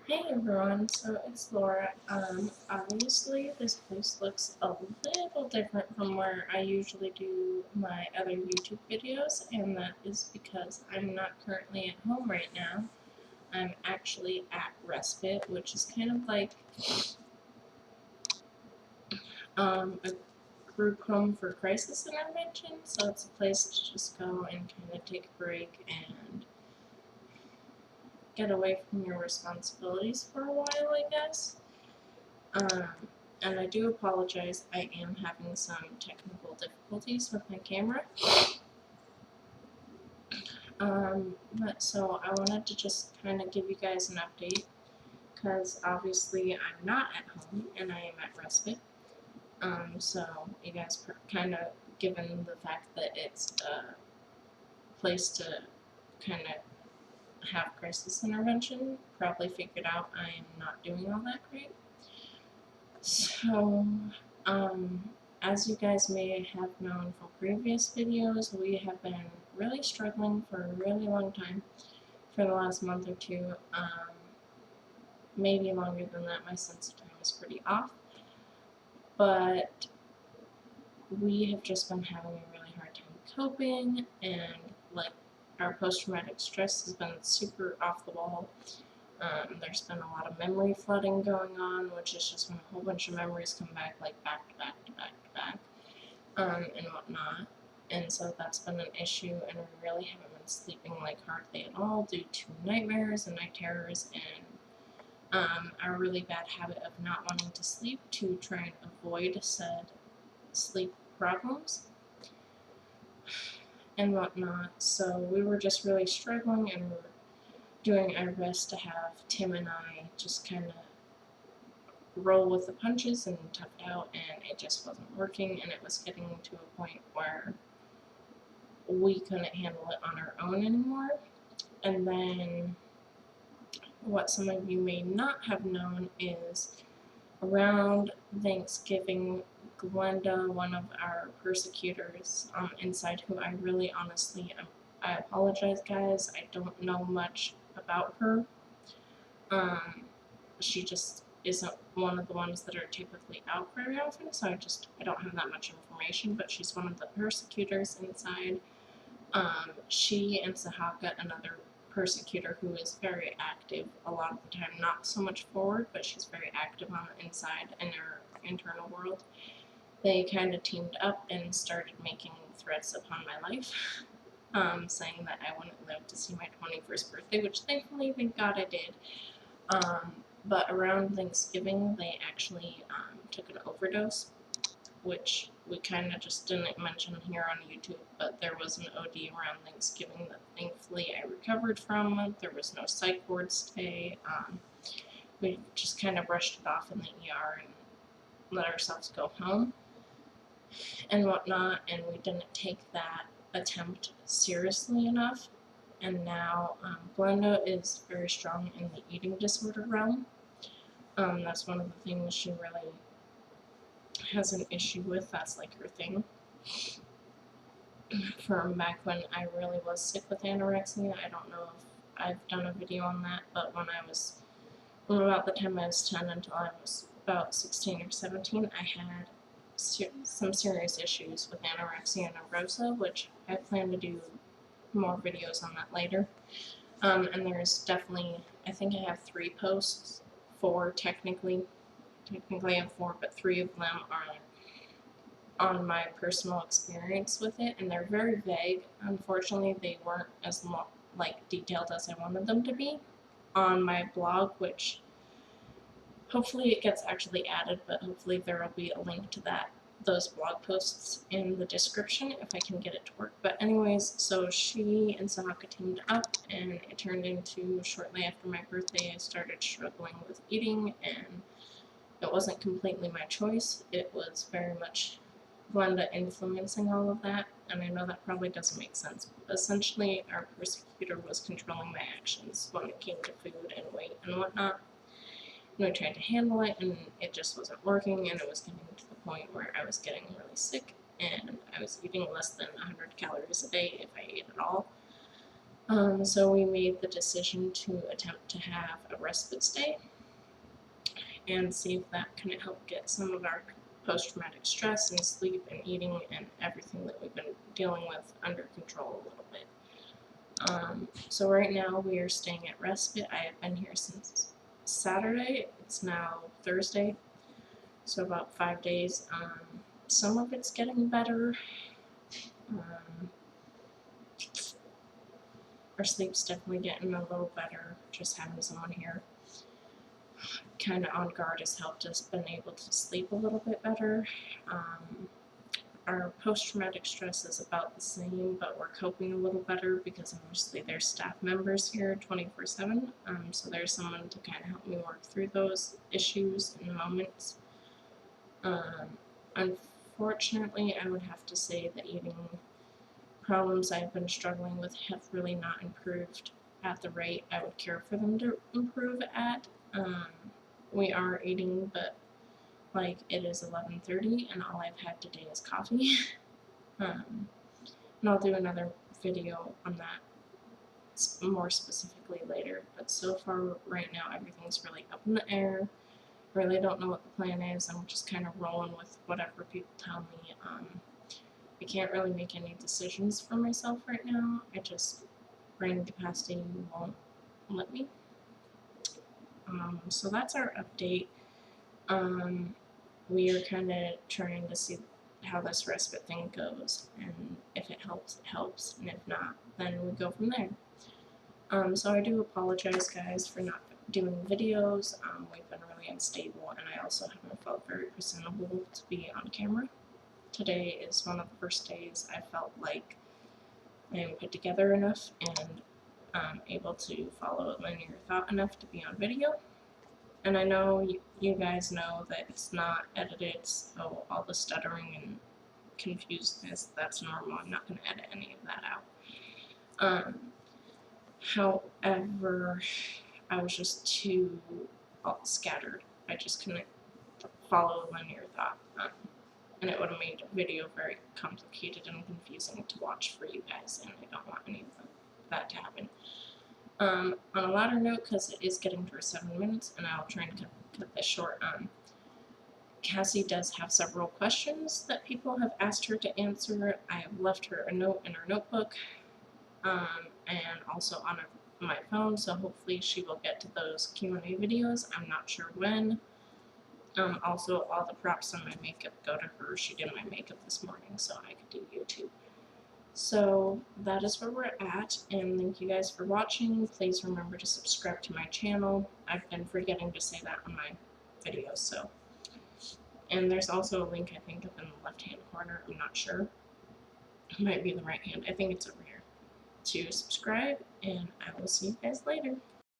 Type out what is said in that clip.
Hey everyone, so it's Laura. Obviously this place looks a little different from where I usually do my other YouTube videos, and that is because I'm not currently at home right now. I'm actually at Respite, which is kind of like a group home for crisis intervention, so it's a place to just go and kind of take a break and get away from your responsibilities for a while, I guess. Um, and I do apologize, I am having some technical difficulties with my camera. But so I wanted to just kind of give you guys an update, because obviously I'm not at home and I am at Respite. So you guys kind of, given the fact that it's a place to kind of have crisis intervention, probably figured out I am not doing all that great. So, as you guys may have known from previous videos, we have been really struggling for a really long time, for the last month or two, maybe longer than that. My sense of time is pretty off, but we have just been having a really hard time coping, and like our post-traumatic stress has been super off the wall. There's been a lot of memory flooding going on, which is just when a whole bunch of memories come back, like back to back to back to back, and whatnot. And so that's been an issue, and we really haven't been sleeping like hardly at all due to nightmares and night terrors, and our really bad habit of not wanting to sleep to try and avoid said sleep problems and whatnot. So we were just really struggling, and we were doing our best to have Tim and I just kind of roll with the punches and tough it out, and it just wasn't working, and it was getting to a point where we couldn't handle it on our own anymore. And then what some of you may not have known is around Thanksgiving, Glenda, one of our persecutors on the inside, who I really honestly, I apologize guys, I don't know much about her. She just isn't one of the ones that are typically out very often, so I don't have that much information, but she's one of the persecutors inside. She and Sahaka, another persecutor who is very active a lot of the time, not so much forward, but she's very active on the inside in her internal world. They kind of teamed up and started making threats upon my life, saying that I wouldn't live to see my 21st birthday, which thankfully, thank God I did. But around Thanksgiving, they actually took an overdose, which we kind of just didn't mention here on YouTube, but there was an OD around Thanksgiving that thankfully I recovered from. There was no psych ward stay. We just kind of brushed it off in the ER and let ourselves go home and whatnot, and we didn't take that attempt seriously enough. And now Glenda is very strong in the eating disorder realm. That's one of the things she really has an issue with. That's like her thing. From back when I really was sick with anorexia, I don't know if I've done a video on that, but from about the time I was 10 until I was about 16 or 17, I had some serious issues with anorexia nervosa, which I plan to do more videos on that later. And there's definitely, I think I have 3 posts, 4 technically I have 4, but 3 of them are on my personal experience with it, and they're very vague. Unfortunately, they weren't as detailed as I wanted them to be on my blog, which hopefully it gets actually added, but hopefully there will be a link to those blog posts in the description if I can get it to work. But anyways, so she and Sahaka teamed up, and it turned into, shortly after my birthday, I started struggling with eating, and it wasn't completely my choice. It was very much Glenda influencing all of that, and I know that probably doesn't make sense. But essentially, our persecutor was controlling my actions when it came to food and weight and whatnot. And we tried to handle it, and it just wasn't working, and it was getting to the point where I was getting really sick, and I was eating less than 100 calories a day if I ate at all. So we made the decision to attempt to have a respite stay and see if that can help get some of our post-traumatic stress and sleep and eating and everything that we've been dealing with under control a little bit. So right now we are staying at Respite. I have been here since Saturday. It's now Thursday, so about 5 days. Some of it's getting better. Our sleep's definitely getting a little better. Just having someone here kind of on guard has helped us been able to sleep a little bit better. Our post-traumatic stress is about the same, but we're coping a little better because mostly there's staff members here 24/7, so there's someone to kind of help me work through those issues and moments. Unfortunately, I would have to say the eating problems I've been struggling with have really not improved at the rate I would care for them to improve at. We are eating, but like it is 11:30 and all I've had today is coffee. And I'll do another video on that more specifically later, but so far right now everything's really up in the air. Really don't know what the plan is. I'm just kind of rolling with whatever people tell me. I can't really make any decisions for myself right now. I just brain capacity won't let me. So that's our update. We are kind of trying to see how this respite thing goes, and if it helps, it helps, and if not, then we go from there. So I do apologize, guys, for not doing videos. We've been really unstable, and I also haven't felt very presentable to be on camera. Today is one of the first days I felt like I am put together enough and able to follow a linear thought enough to be on video. And I know you guys know that it's not edited, so all the stuttering and confusedness, that's normal. I'm not going to edit any of that out. However, I was just too scattered. I just couldn't follow a linear thought. And it would have made a video very complicated and confusing to watch for you guys, and I don't want any of that to happen. On a lighter note, because it is getting to 7 minutes, and I'll try and cut this short, Cassie does have several questions that people have asked her to answer. I have left her a note in her notebook, and also on my phone, so hopefully she will get to those Q&A videos. I'm not sure when. Also, all the props on my makeup go to her. She did my makeup this morning, so I could do YouTube. So that is where we're at, and thank you guys for watching. Please remember to subscribe to my channel. I've been forgetting to say that on my videos, so. And there's also a link, I think, up in the left-hand corner. I'm not sure. It might be in the right hand. I think it's over here. To subscribe, and I will see you guys later.